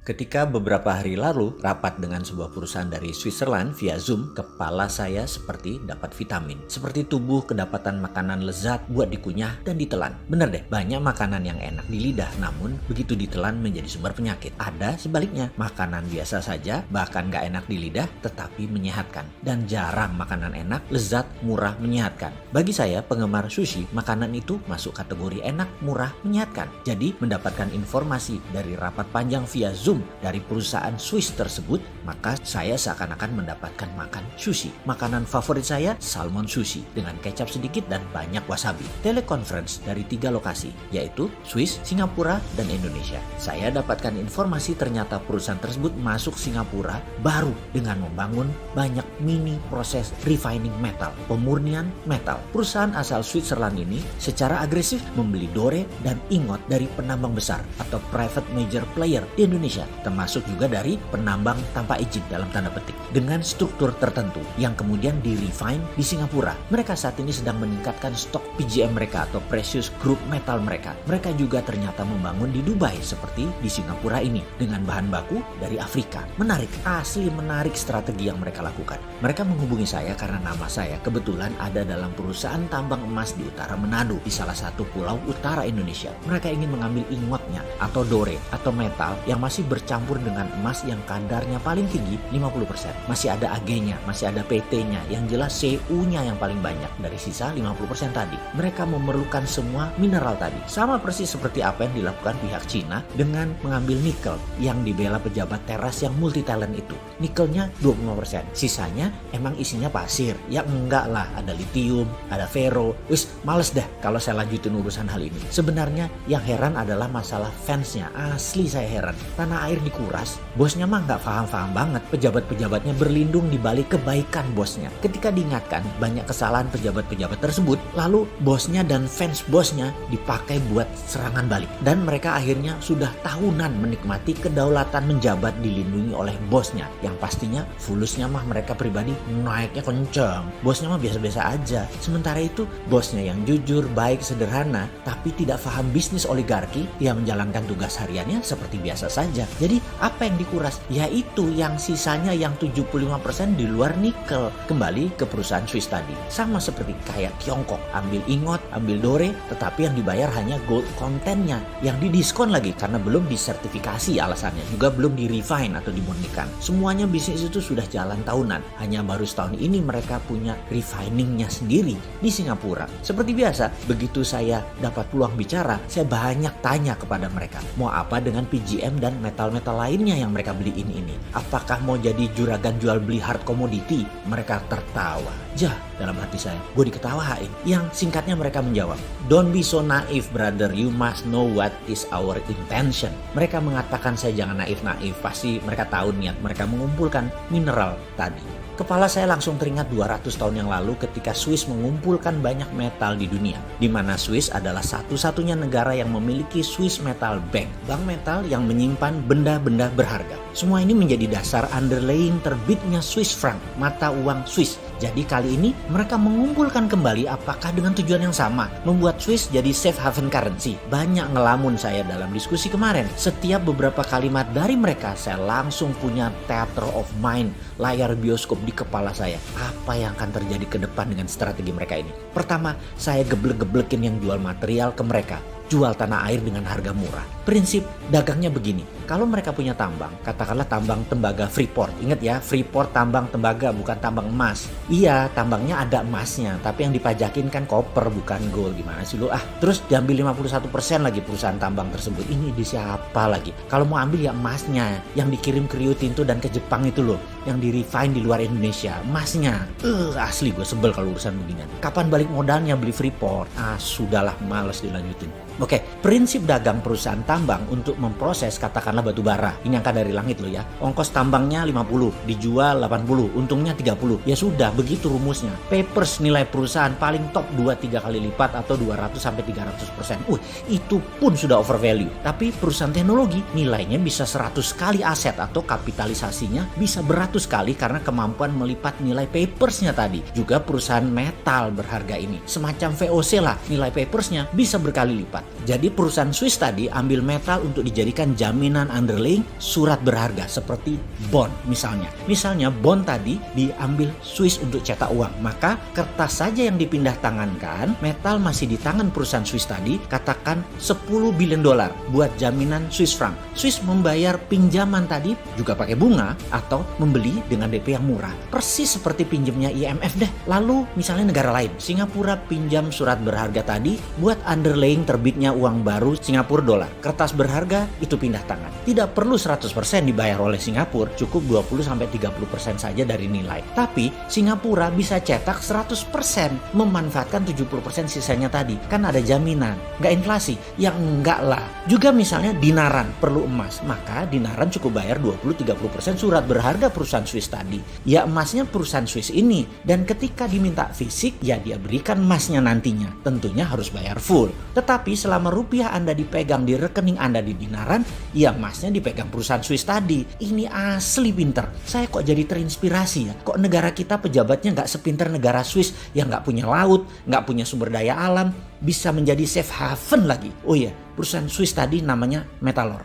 Ketika beberapa hari lalu rapat dengan sebuah perusahaan dari Switzerland via Zoom, kepala saya seperti dapat vitamin. Seperti tubuh kedapatan makanan lezat buat dikunyah dan ditelan. Bener deh, banyak makanan yang enak di lidah, namun begitu ditelan menjadi sumber penyakit. Ada sebaliknya, makanan biasa saja, bahkan gak enak di lidah, tetapi menyehatkan. Dan jarang makanan enak, lezat, murah, menyehatkan. Bagi saya, penggemar sushi, makanan itu masuk kategori enak, murah, menyehatkan. Jadi, mendapatkan informasi dari rapat panjang via Zoom dari perusahaan Swiss tersebut, maka saya seakan-akan mendapatkan makan sushi. Makanan favorit saya, salmon sushi dengan kecap sedikit dan banyak wasabi. Teleconference dari 3 lokasi, yaitu Swiss, Singapura, dan Indonesia. Saya dapatkan informasi ternyata perusahaan tersebut masuk Singapura baru dengan membangun banyak mini proses refining metal, pemurnian metal. Perusahaan asal Switzerland ini secara agresif membeli dore dan ingot dari penambang besar atau private major player di Indonesia, termasuk juga dari penambang tanpa izin dalam tanda petik, dengan struktur tertentu yang kemudian di-refine di Singapura. Mereka saat ini sedang meningkatkan stok PGM mereka atau precious group metal mereka. Mereka juga ternyata membangun di Dubai seperti di Singapura ini dengan bahan baku dari Afrika. Menarik, asli menarik strategi yang mereka lakukan. Mereka menghubungi saya karena nama saya kebetulan ada dalam perusahaan tambang emas di utara Manado, di salah satu pulau utara Indonesia. Mereka ingin mengambil ingotnya atau dore atau metal yang masih bercampur dengan emas yang kadarnya paling tinggi 50%. Masih ada Ag-nya, masih ada PT-nya, yang jelas Cu-nya yang paling banyak dari sisa 50% tadi. Mereka memerlukan semua mineral tadi. Sama persis seperti apa yang dilakukan pihak Cina dengan mengambil nikel yang dibela pejabat teras yang multi talent itu. Nikelnya 25%, sisanya emang isinya pasir. Ya enggak lah, ada litium, ada ferro. Wis males dah kalau saya lanjutin urusan hal ini. Sebenarnya yang heran adalah masalah fansnya. Asli saya heran. Tanah air dikuras, bosnya mah nggak paham-paham banget. Pejabat-pejabatnya berlindung di balik kebaikan bosnya. Ketika diingatkan banyak kesalahan pejabat-pejabat tersebut, lalu bosnya dan fans bosnya dipakai buat serangan balik. Dan mereka akhirnya sudah tahunan menikmati kedaulatan menjabat dilindungi oleh bosnya. Yang pastinya fulusnya mah mereka pribadi naiknya kenceng. Bosnya mah biasa-biasa aja. Sementara itu bosnya yang jujur, baik, sederhana, tapi tidak paham bisnis oligarki, yang menjalankan tugas hariannya seperti biasa saja. Jadi apa yang dikuras? Yaitu yang sisanya yang 75% di luar nikel. Kembali ke perusahaan Swiss tadi. Sama seperti kayak Tiongkok. Ambil ingot, ambil dore, tetapi yang dibayar hanya gold contentnya. Yang didiskon lagi karena belum disertifikasi alasannya. Juga belum di-refine atau dimurnikan. Semuanya bisnis itu sudah jalan tahunan. Hanya baru setahun ini mereka punya refiningnya sendiri di Singapura. Seperti biasa, begitu saya dapat peluang bicara, saya banyak tanya kepada mereka. Mau apa dengan PGM dan metal-metal lainnya yang mereka beliin ini? Apakah mau jadi juragan jual beli hard commodity? Mereka tertawa. Jah, dalam hati saya, gue diketawain. Yang singkatnya mereka menjawab, "Don't be so naive brother, you must know what is our intention." Mereka mengatakan saya jangan naif-naif, pasti mereka tahu niat mereka mengumpulkan mineral tadi. Kepala saya langsung teringat 200 tahun yang lalu ketika Swiss mengumpulkan banyak metal di dunia, di mana Swiss adalah satu-satunya negara yang memiliki Swiss Metal Bank, bank metal yang menyimpan benda-benda berharga. Semua ini menjadi dasar underlying terbitnya Swiss franc, mata uang Swiss. Jadi kali ini mereka mengumpulkan kembali, apakah dengan tujuan yang sama, membuat Swiss jadi safe haven currency. Banyak ngelamun saya dalam diskusi kemarin. Setiap beberapa kalimat dari mereka saya langsung punya theater of mind, layar bioskop di kepala saya. Apa yang akan terjadi ke depan dengan strategi mereka ini? Pertama, saya geblek-geblekin yang jual material ke mereka. Jual tanah air dengan harga murah. Prinsip dagangnya begini, kalau mereka punya tambang, katakanlah tambang tembaga Freeport. Ingat ya, Freeport tambang tembaga, bukan tambang emas. Iya, tambangnya ada emasnya, tapi yang dipajakin kan koper bukan gold. Gimana sih lu? Terus diambil 51% lagi perusahaan tambang tersebut. Ini di siapa lagi? Kalau mau ambil ya emasnya, yang dikirim ke Rio Tinto dan ke Jepang itu loh, yang di-refine di luar Indonesia, emasnya. Asli gue sebel kalau urusan beginian. Kapan balik modalnya beli Freeport? Sudahlah, males dilanjutin. Oke, prinsip dagang perusahaan tambang untuk memproses katakanlah batu bara. Ini angka dari langit loh ya. Ongkos tambangnya 50, dijual 80, untungnya 30. Ya sudah, begitu rumusnya. Papers nilai perusahaan paling top 2-3 kali lipat atau 200-300%. Itu pun sudah overvalue. Tapi perusahaan teknologi nilainya bisa 100 kali aset atau kapitalisasinya bisa beratus kali karena kemampuan melipat nilai papersnya tadi. Juga perusahaan metal berharga ini. Semacam VOC lah, nilai papersnya bisa berkali lipat. Jadi perusahaan Swiss tadi ambil metal untuk dijadikan jaminan jaminan underlying surat berharga seperti bond misalnya. Misalnya bond tadi diambil Swiss untuk cetak uang, maka kertas saja yang dipindah tangankan, metal masih di tangan perusahaan Swiss tadi, katakan 10 billion dolar buat jaminan Swiss franc. Swiss membayar pinjaman tadi juga pakai bunga atau membeli dengan DP yang murah. Persis seperti pinjamnya IMF deh. Lalu misalnya negara lain, Singapura pinjam surat berharga tadi buat underlying terbitnya uang baru Singapura dolar. Kertas berharga itu pindah tangan. Tidak perlu 100% dibayar oleh Singapura, cukup 20-30% saja dari nilai. Tapi Singapura bisa cetak 100%, memanfaatkan 70% sisanya tadi. Kan ada jaminan, nggak inflasi. Yang enggak lah. Juga misalnya dinaran perlu emas, maka dinaran cukup bayar 20-30% surat berharga perusahaan Swiss tadi. Ya emasnya perusahaan Swiss ini, dan ketika diminta fisik, ya dia berikan emasnya nantinya. Tentunya harus bayar full. Tetapi selama rupiah Anda dipegang di rekening Anda di dinaran, ya emasnya dipegang perusahaan Swiss tadi. Ini asli pinter. Saya kok jadi terinspirasi ya. Kok negara kita pejabatnya nggak sepinter negara Swiss yang nggak punya laut, nggak punya sumber daya alam, bisa menjadi safe haven lagi. Oh iya, perusahaan Swiss tadi namanya Metalor.